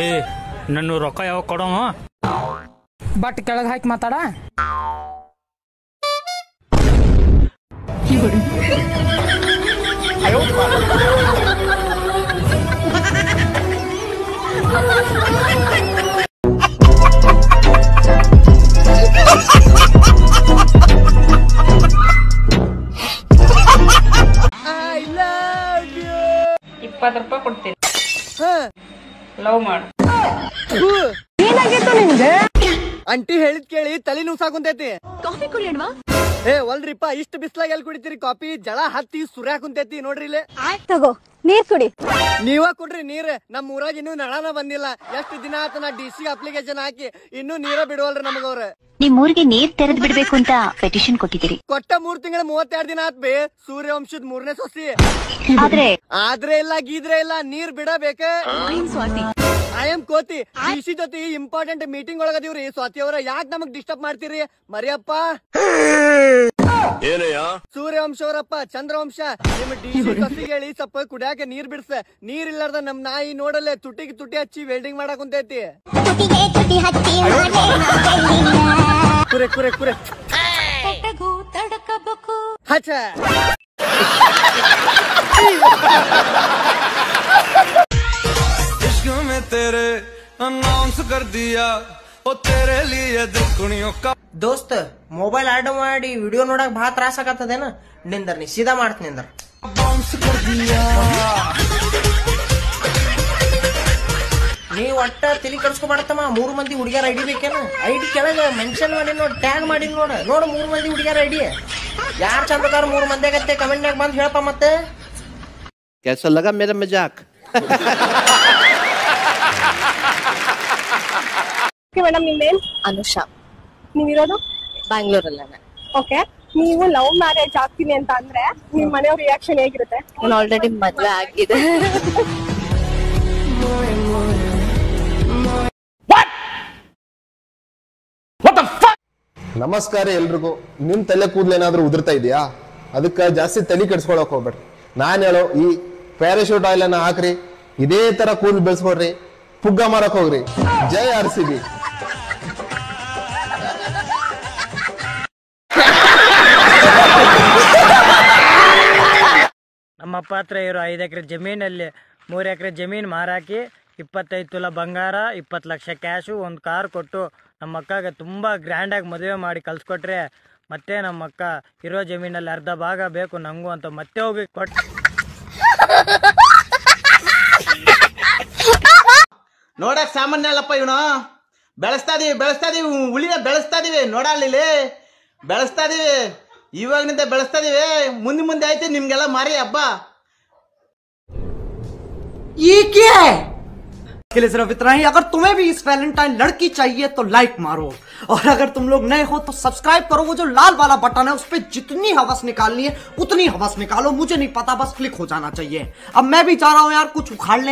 ಏ ನನ್ನ ರೊಕ್ಕ ಯಾವಾಗ ಕೊಡೋಣ ಬಟ್ ಕೆಳಗೆ ಹಾಕಿ ಮಾತಾಡ ₹20 ಕೊಡ್ತೀನಿ ಲವ್ ಮಾಡು ಏನಾಗಿತ್ತು ನಿಮ್ಗೆ ಅಂಟಿ ಹೇಳಿದ್ ಕೇಳಿ ತಲೆ ನುಸಾಕುಂತೈತಿ ಕಾಫಿ ಕುಡಿಯೋಣವಾ ಏ ಒಲ್ರಿಪ್ಪ ಇಷ್ಟ ಬಿಸ್ಲಾಗ ಎಲ್ಲಿ ಕುಡಿತೀರಿ ಕಾಫಿ ಜಳ ಹತ್ತಿ ಸುರ್ಯಾಕುಂತೈತಿ ನೋಡ್ರಿ ಇಲ್ಲಿ ತಗೋ ನೀರ್ ಕುಡಿ ನೀವ ಕೊಡ್ರಿ ನೀರ್ ನಮ್ ಊರಾಗ ಇನ್ನೂ ನಳನ ಬಂದಿಲ್ಲ ಎಷ್ಟ್ ದಿನ ಆತ ನಾ DC ಅಪ್ಲಿಕೇಶನ್ ಹಾಕಿ ಇನ್ನೂ ನೀರ ಬಿಡುವಲ್ರಿ ನಮಗವ್ರ ನಿಮ್ ಊರಿಗೆ ನೀರ್ ತೆರೆದ್ ಬಿಡ್ಬೇಕು ಅಂತ ಪೆಟಿಷನ್ ಕೊಟ್ಟಿದ್ದೀರಿ ಕೊಟ್ಟ 3 ತಿಂಗಳ 32 ದಿನ ಆತ್ ಬೇ ಸೂರ್ಯವಂಶದ 3ನೇ ಸೊಸಿ ಆದ್ರೆ ಇಲ್ಲ ಗೀದ್ರೆ ಇಲ್ಲ ನೀರ್ ಬಿಡಬೇಕ ಐ ಆಮ್ ಕೋತಿ DC ಜೊತೆ ಇಂಪಾರ್ಟೆಂಟ್ ಮೀಟಿಂಗ್ ಒಳಗದೀವ್ರಿ ಸ್ವಾತಿ ಅವರ ಯಾಕೆ ನಮಗ್ ಡಿಸ್ಟರ್ಬ್ ಮಾಡ್ತೀರಿ ಮರಿಯಪ್ಪ ಸೂರ್ಯವಂಶ ಅವರಪ್ಪ ಚಂದ್ರವಂಶ ನಿಮ್ DC ಸೊಸಿಗೆ ಹೇಳಿ ಸ್ವಲ್ಪ ಕುಡಿಯಾಕ ನೀರ್ ಬಿಡ್ಸ ನೀರ್ ಇಲ್ಲಾರ್ದ ನಮ್ ನಾಯಿ ನೋಡಲ್ಲೇ ತುಟಿಗೆ ತುಟಿ ಹಚ್ಚಿ ವೆಲ್ಡಿಂಗ್ ಮಾಡಕ್ ಕುಂತೈತಿ ಕುರೆ ಕುರೆ ಕುರೆ ಹಚ್ಚ में तेरे अनाउंस कर दिया ओ तेरे लिए दुनिया का दोस्त मोबाइल आर्ड ಮಾಡಿ ವಿಡಿಯೋ ನೋಡಕ್ ಬಹಳ ತ್ರಾಸ ಆಗತ್ತದೇನ ನಿಂದರ್ ನೀ ಸೀದಾ ಮಾಡ್ತೀನಿ ನಿಂದರ್ ಬಾउंस कर दिया ನೀ ಒಟ್ಟ ತಲಿ ಕರ್ಸ್ಕೊಬಾರತಮ್ಮ 3 ಮಂದಿ ಹುಡುಗಿಯರ ಐಡಿ ಬೇಕೇನ ಐಡಿ ಕೆಳಗೆ ಮೆನ್ಷನ್ ಮಾಡಿ ನೋಡ್ ಟ್ಯಾಗ್ ಮಾಡಿ ನೋಡ 3 ಮಂದಿ ಹುಡುಗಿಯರ ಐಡಿ ಯಾರ್ ಚಂದದಾರ 3 ಮಂದಿ ಆಗತ್ತೆ ಕಮೆಂಟ್ ನಾಗ ಬಂದು ಹೇಳಪ್ಪ ಮತ್ತೆ कैसा लगा मेरा मजाक ಮೇಡಮ್ ನಿಮ್ಮ ನೇಮ್ ಅನುಷಾ ನೀವಿರೋದು ಬ್ಯಾಂಗ್ಳೂರಲ್ಲೇ ಓಕೆ ನೀವು ಲವ್ ಮ್ಯಾರೇಜ್ ಆಗ್ತೀನಿ ಅಂತ ಅಂದ್ರೆ ನಿಮ್ ಮನೆಯವ್ರ ರಿಯಾಕ್ಷನ್ ಹೇಗಿರುತ್ತೆ ನಾನು ಆಲ್ರೆಡಿ ಮದ್ವೆ ಆಗಿದೆ ನಮಸ್ಕಾರ ಎಲ್ರಿಗೂ ನಿಮ್ ತಲೆ ಕೂದಲೇನಾದ್ರೂ ಉದುರ್ತಾ ಇದೆಯಾ ಅದಕ್ಕೆ ಜಾಸ್ತಿ ತಲೆ ಕೆಡ್ಸ್ಕೊಳಕ್ ಹೋಗ್ಬೇಡ್ರಿ ನಾನ್ ಹೇಳೋ ಈ ಪ್ಯಾರಾಶೂಟ್ ಆಯಿಲ್ ಅನ್ನ ಹಾಕ್ರಿ ಇದೇ ತರ ಕೂದಲು ಬೆಳೆಸ್ಕೊಡ್ರಿ ಪುಗ್ಗ ಮಾರಕ್ ಹೋಗ್ರಿ ಜೈ RCB ನಮ್ಮಪ್ಪ ಹತ್ರ ಇರೋ 5 ಎಕರೆ ಜಮೀನಲ್ಲಿ 3 ಎಕರೆ ಜಮೀನು ಮಾರಾಕಿ 25 ತುಲ ಬಂಗಾರ 20 ಲಕ್ಷ ಕ್ಯಾಶು ಒಂದು ಕಾರ್ ಕೊಟ್ಟು ನಮ್ಮ ಅಕ್ಕಗೆ ತುಂಬ ಗ್ರ್ಯಾಂಡಾಗಿ ಮದುವೆ ಮಾಡಿ ಕಳ್ಸಿಕೊಟ್ರೆ ಮತ್ತೆ ನಮ್ಮ ಅಕ್ಕ ಇರೋ ಜಮೀನಲ್ಲಿ ಅರ್ಧ ಭಾಗ ಬೇಕು ನಂಗೂ ಅಂತ ಮತ್ತೆ ಹೋಗಿ ಕೊಟ್ಟು ನೋಡಕ್ ಸಾಮಾನ್ಯ ಅಲ್ಲಪ್ಪ ಇವನು ಬೆಳೆಸ್ತಾ ಇದೀವಿ ಉಳಿನ ಬೆಳೆಸ್ತಾ ಇದೀವಿ ನೋಡಲ್ಲಿ ಬೆಳೆಸ್ತಾ ಇದೀವಿ ಇವಾಗಿನಿಂದ ಬೆಳೆಸ್ತಾ ಇದೀವಿ ಮುಂದೆ ಆಯ್ತು ನಿಮ್ಗೆಲ್ಲ ಮಾರಿ ಹಬ್ಬ के लिए सिर्फ इतना ही अगर तुम्हें भी इस वैलेंटाइन लड़की चाहिए तो लाइक मारो और अगर तुम लोग नए हो तो सब्सक्राइब करो वो जो लाल वाला बटन है उस पर जितनी हवस निकालनी है उतनी हवस निकालो मुझे नहीं पता बस क्लिक हो जाना चाहिए अब मैं भी चाह रहा हूँ यार कुछ उखाड़ लें